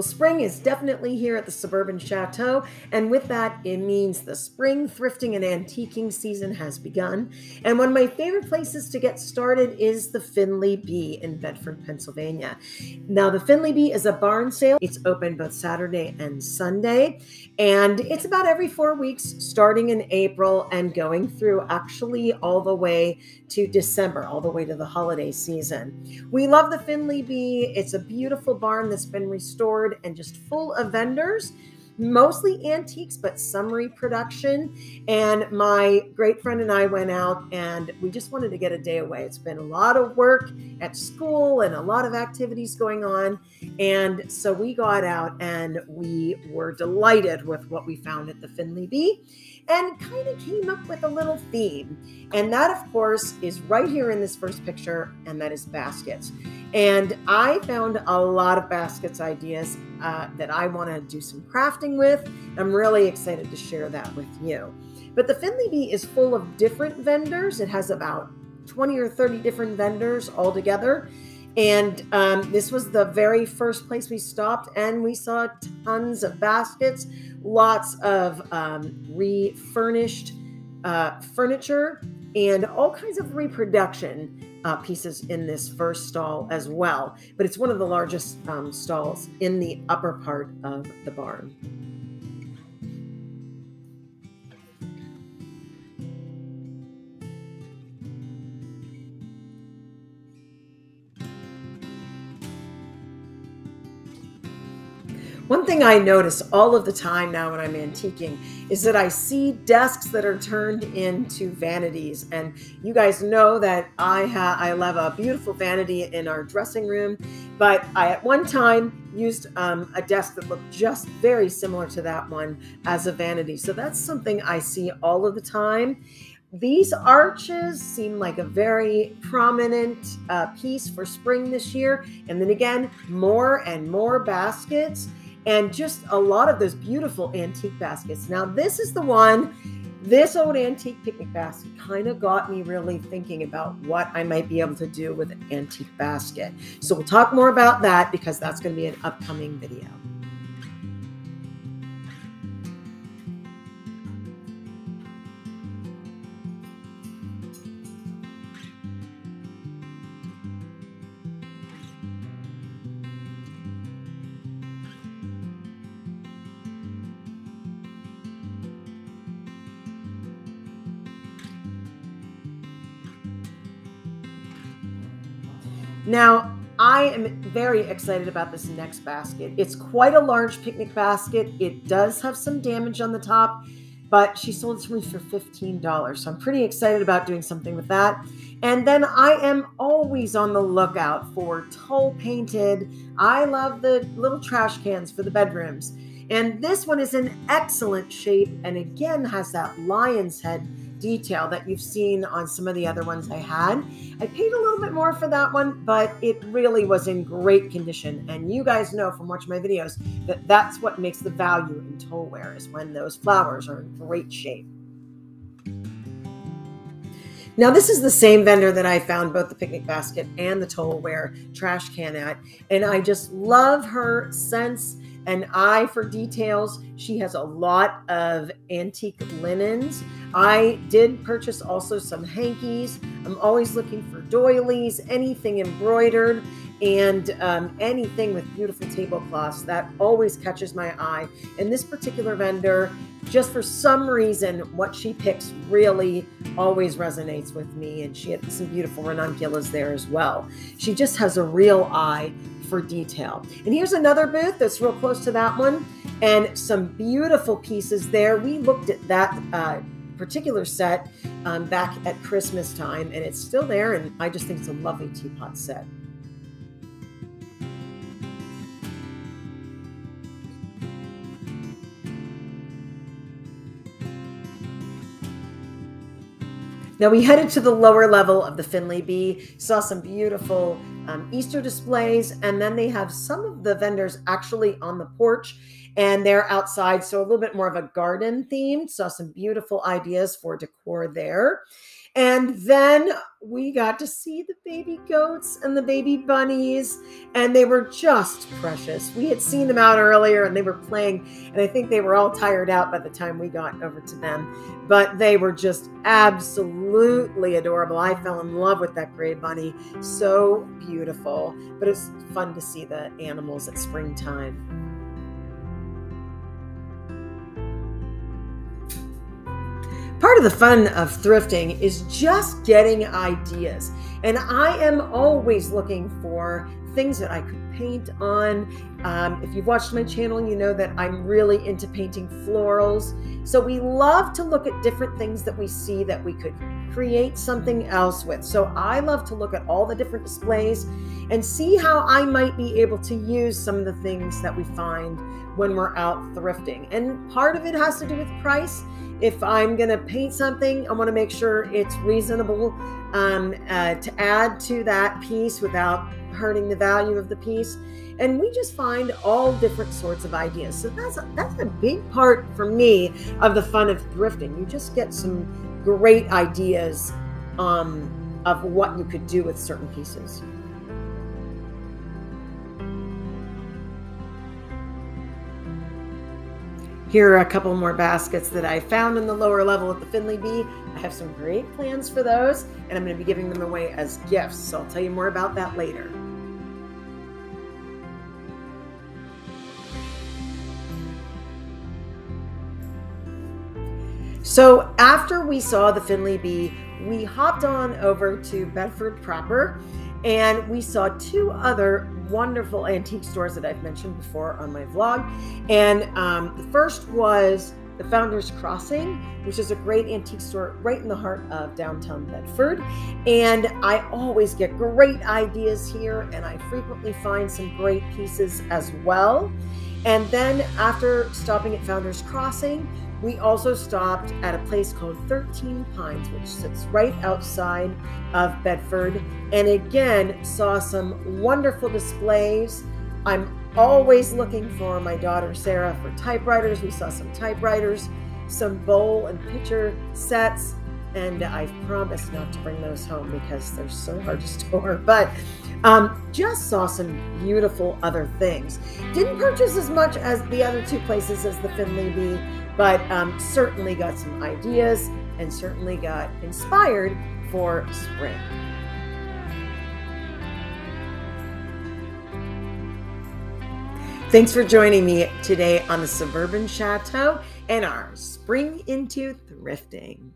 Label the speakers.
Speaker 1: Well, spring is definitely here at the Suburban Chateau, and with that, it means the spring thrifting and antiquing season has begun. And one of my favorite places to get started is the Finley Bee in Bedford, Pennsylvania. Now, the Finley Bee is a barn sale. It's open both Saturday and Sunday, and it's about every 4 weeks, starting in April and going through actually all the way to December, all the way to the holiday season. We love the Finley Bee. It's a beautiful barn that's been restored and just full of vendors, mostly antiques, but some reproduction. And my great friend and I went out and we just wanted to get a day away. It's been a lot of work at school and a lot of activities going on. And so we got out and we were delighted with what we found at the Finley Bee and kind of came up with a little theme. And that, of course, is right here in this first picture, and that is baskets. And I found a lot of baskets ideas that I want to do some crafting with. I'm really excited to share that with you. But the Finley Bee is full of different vendors. It has about 20 or 30 different vendors all together. And this was the very first place we stopped, and we saw tons of baskets, lots of refurnished furniture, and all kinds of reproduction pieces in this first stall as well. But it's one of the largest stalls in the upper part of the barn. One thing I notice all of the time now when I'm antiquing is that I see desks that are turned into vanities. And you guys know that I love a beautiful vanity in our dressing room, but I at one time used a desk that looked just very similar to that one as a vanity. So that's something I see all of the time. These arches seem like a very prominent piece for spring this year. And then again, more and more baskets. And just a lot of those beautiful antique baskets. Now, this is the one, this old antique picnic basket kind of got me really thinking about what I might be able to do with an antique basket. So we'll talk more about that because that's going to be an upcoming video. Now, I am very excited about this next basket. It's quite a large picnic basket. It does have some damage on the top, but she sold it to me for $15. So I'm pretty excited about doing something with that. And then I am always on the lookout for toll painted. I love the little trash cans for the bedrooms. And this one is in excellent shape and again has that lion's head detail that you've seen on some of the other ones I had. I paid a little bit more for that one, but it really was in great condition. And you guys know from watching my videos that that's what makes the value in tollware, is when those flowers are in great shape. Now, this is the same vendor that I found both the picnic basket and the tollware trash can at. And I just love her sense and eye for details. She has a lot of antique linens. I did purchase also some hankies. I'm always looking for doilies, anything embroidered, and anything with beautiful tablecloths. That always catches my eye. And this particular vendor, just for some reason, what she picks really always resonates with me. And she had some beautiful ranunculus there as well. She just has a real eye for detail. And here's another booth that's real close to that one, and some beautiful pieces there. We looked at that particular set back at Christmas time, and it's still there, and I just think it's a lovely teapot set. Now we headed to the lower level of the Finley Bee, saw some beautiful Easter displays, and then they have some of the vendors actually on the porch and they're outside, so a little bit more of a garden theme. Saw some beautiful ideas for decor there. And then we got to see the baby goats and the baby bunnies, and they were just precious. We had seen them out earlier and they were playing, and I think they were all tired out by the time we got over to them, but they were just absolutely adorable. I fell in love with that gray bunny. So beautiful, but it's fun to see the animals at springtime. Part of the fun of thrifting is just getting ideas. And I am always looking for things that I could paint on. If you've watched my channel, you know that I'm really into painting florals. So we love to look at different things that we see that we could create something else with. So I love to look at all the different displays and see how I might be able to use some of the things that we find when we're out thrifting. And part of it has to do with price. If I'm going to paint something, I want to make sure it's reasonable to add to that piece without hurting the value of the piece. And we just find all different sorts of ideas. So that's a big part for me of the fun of thrifting. You just get some great ideas of what you could do with certain pieces. Here are a couple more baskets that I found in the lower level at the Findlay Bee. I have some great plans for those, and I'm going to be giving them away as gifts. So I'll tell you more about that later. So after we saw the Findlay Bee, we hopped on over to Bedford proper, and we saw two other wonderful antique stores that I've mentioned before on my vlog. And the first was the Founders Crossing, which is a great antique store right in the heart of downtown Bedford. And I always get great ideas here, and I frequently find some great pieces as well. And then after stopping at Founders Crossing, we also stopped at a place called 13 Pines, which sits right outside of Bedford, and again saw some wonderful displays. I'm always looking for my daughter Sarah for typewriters. We saw some typewriters, some bowl and pitcher sets, and I've promised not to bring those home because they're so hard to store, but just saw some beautiful other things. Didn't purchase as much as the other two places as the Findlay Bee, but certainly got some ideas and certainly got inspired for spring. Thanks for joining me today on the Suburban Chateau and our Spring into Thrifting.